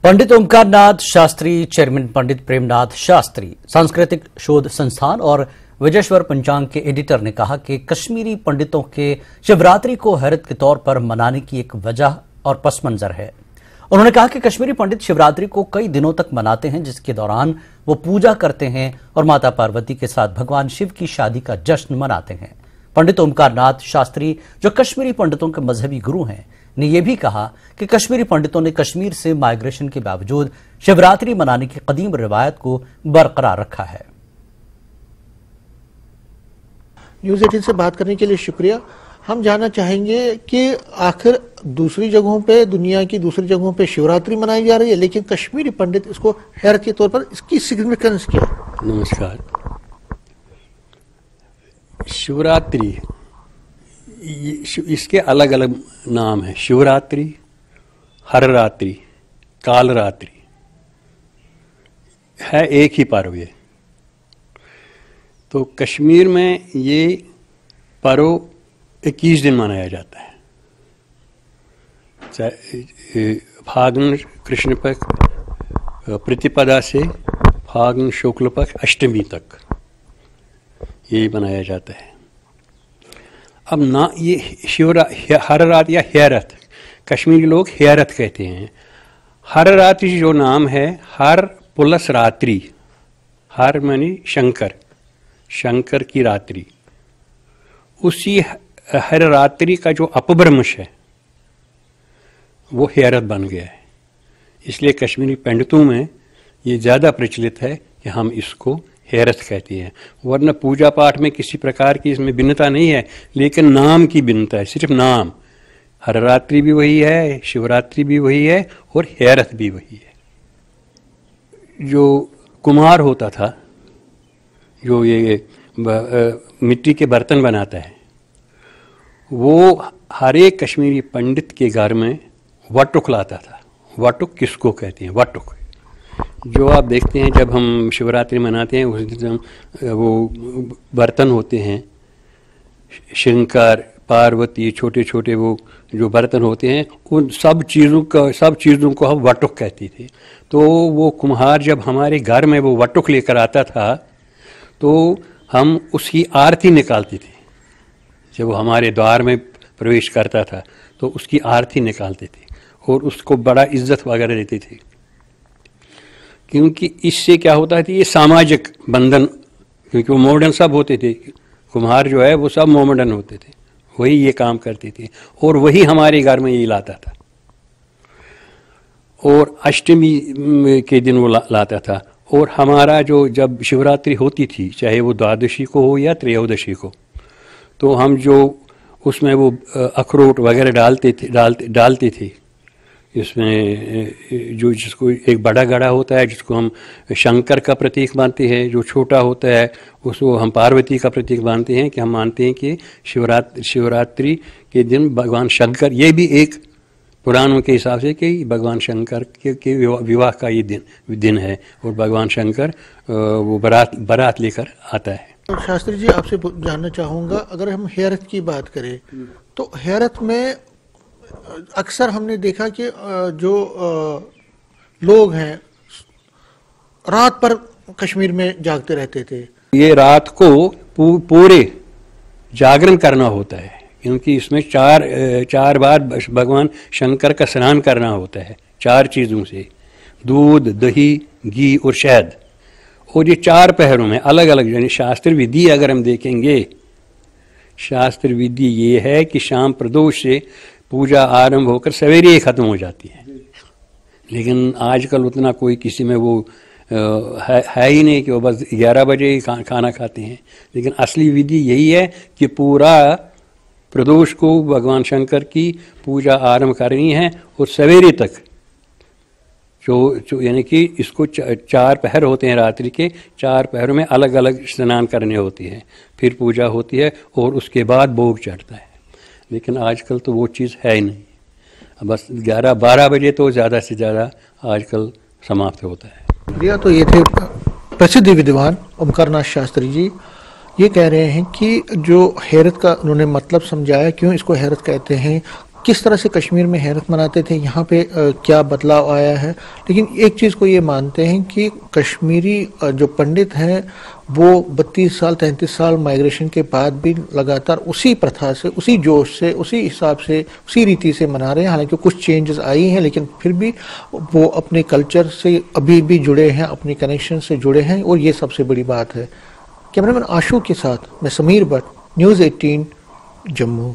पंडित Omkarnath Shastri, chairman पंडित प्रेमनाथ शास्त्री, सांस्कृतिक शोध संस्थान और विजयेश्वर पंचांग के एडिटर ने कहा कि कश्मीरी पंडितों के शिवरात्रि को हैरत के तौर पर मनाने की एक वजह और पस मंजर है। उन्होंने कहा कि कश्मीरी पंडित शिवरात्रि को कई दिनों तक मनाते हैं, जिसके दौरान वो पूजा करते हैं और माता पार्वती के साथ भगवान शिव की शादी का जश्न मनाते हैं। पंडित ओमकारनाथ शास्त्री, जो कश्मीरी पंडितों के मजहबी गुरु हैं, ने यह भी कहा कि कश्मीरी पंडितों ने कश्मीर से माइग्रेशन के बावजूद शिवरात्रि मनाने की कदीम रिवायत को बरकरार रखा है। न्यूज़ 18 से बात करने के लिए शुक्रिया। हम जानना चाहेंगे कि आखिर दूसरी जगहों पे, दुनिया की दूसरी जगहों पे शिवरात्रि मनाई जा रही है, लेकिन कश्मीरी पंडित इसको हैरत के तौर पर, इसकी सिग्निफिकेंस क्या है? नमस्कार। शिवरात्रि, इसके अलग अलग नाम है। शिवरात्रि, हर रात्रि, काल रात्रि है, एक ही पर्व ये। तो कश्मीर में ये पर्व 21 दिन मनाया जाता है। फागुन कृष्ण पक्ष प्रतिपदा से फागुन शुक्ल पक्ष अष्टमी तक ये मनाया जाता है। अब ना ये हर रात या हैरत, कश्मीरी लोग हैरत कहते हैं। हर रात्रि जो नाम है, हर प्लस रात्रि, हर मानी शंकर, शंकर की रात्रि, उसी हर रात्रि का जो अपभ्रंश है वो हैरत बन गया है। इसलिए कश्मीरी पंडितों में ये ज़्यादा प्रचलित है कि हम इसको हैरत कहते हैं। वरना पूजा पाठ में किसी प्रकार की इसमें भिन्नता नहीं है, लेकिन नाम की भिन्नता है, सिर्फ नाम। हर रात्रि भी वही है, शिवरात्रि भी वही है और हैरत भी वही है। जो कुम्हार होता था, जो ये मिट्टी के बर्तन बनाता है, वो हर एक कश्मीरी पंडित के घर में वटुक लाता था। वटुक किसको कहते हैं? वटुक जो आप देखते हैं जब हम शिवरात्रि मनाते हैं, उस दिन वो बर्तन होते हैं, शंकर पार्वती, छोटे छोटे वो जो बर्तन होते हैं, उन सब चीज़ों को हम वटुक कहते थे। तो वो कुम्हार जब हमारे घर में वो वटुक लेकर आता था तो हम उसकी आरती निकालते थे। जब वो हमारे द्वार में प्रवेश करता था तो उसकी आरती निकालते थे और उसको बड़ा इज्जत वगैरह देते थे, क्योंकि इससे क्या होता था, ये सामाजिक बंधन, क्योंकि वो मॉडर्न सब होते थे, कुम्हार जो है वो सब मॉडर्न होते थे, वही ये काम करते थे और वही हमारे घर में ये लाता था। और अष्टमी के दिन वो लाता था। और हमारा जो जब शिवरात्रि होती थी, चाहे वो द्वादशी को हो या त्रयोदशी को, तो हम जो उसमें वो अखरोट वगैरह डालते थे इसमें, जो जिसको एक बड़ा गड़ा होता है जिसको हम शंकर का प्रतीक मानते हैं, जो छोटा होता है उसको हम पार्वती का प्रतीक मानते हैं, कि हम मानते हैं कि शिवरात्रि के दिन भगवान शंकर, ये भी एक पुराणों के हिसाब से कि भगवान शंकर के विवाह का ये दिन है और भगवान शंकर वो बारात लेकर आता है। शास्त्री जी, आपसे जानना चाहूँगा, अगर हम हैरत की बात करें तो हैरत में अक्सर हमने देखा कि जो लोग हैं रात पर कश्मीर में जागते रहते थे। ये रात को पूरे जागरण करना होता है, क्योंकि इसमें चार बार भगवान शंकर का स्नान करना होता है, 4 चीज़ों से, दूध, दही, घी और शहद। और ये 4 पहरों में अलग अलग, यानी शास्त्र विधि अगर हम देखेंगे, शास्त्र विधि ये है कि शाम प्रदोष से पूजा आरंभ होकर सवेरे ही खत्म हो जाती है। लेकिन आजकल उतना कोई किसी में वो है ही नहीं कि वो बस 11 बजे ही खाना खाते हैं। लेकिन असली विधि यही है कि पूरा प्रदोष को भगवान शंकर की पूजा आरंभ करनी है और सवेरे तक जो यानी कि इसको 4 पहर होते हैं रात्रि के, 4 पहरों में अलग अलग स्नान करने होती है, फिर पूजा होती है और उसके बाद भोग चढ़ता है। लेकिन आजकल तो वो चीज़ है ही नहीं, बस 11-12 बजे तो ज़्यादा से ज़्यादा आजकल समाप्त होता है। भैया, तो ये थे प्रसिद्ध विद्वान ओमकारनाथ शास्त्री जी। ये कह रहे हैं कि जो हैरत का उन्होंने मतलब समझाया, क्यों इसको हैरत कहते हैं, किस तरह से कश्मीर में हैरत मनाते थे, यहाँ पे क्या बदलाव आया है। लेकिन एक चीज़ को ये मानते हैं कि कश्मीरी जो पंडित हैं वो 32 साल 33 साल माइग्रेशन के बाद भी लगातार उसी प्रथा से, उसी जोश से, उसी हिसाब से, उसी रीति से मना रहे हैं। हालांकि कुछ चेंजेस आई हैं लेकिन फिर भी वो अपने कल्चर से अभी भी जुड़े हैं, अपने कनेक्शन से जुड़े हैं, और ये सबसे बड़ी बात है। कैमरामैन आशू के साथ मैं समीर भट्ट, न्यूज़ 18 जम्मू।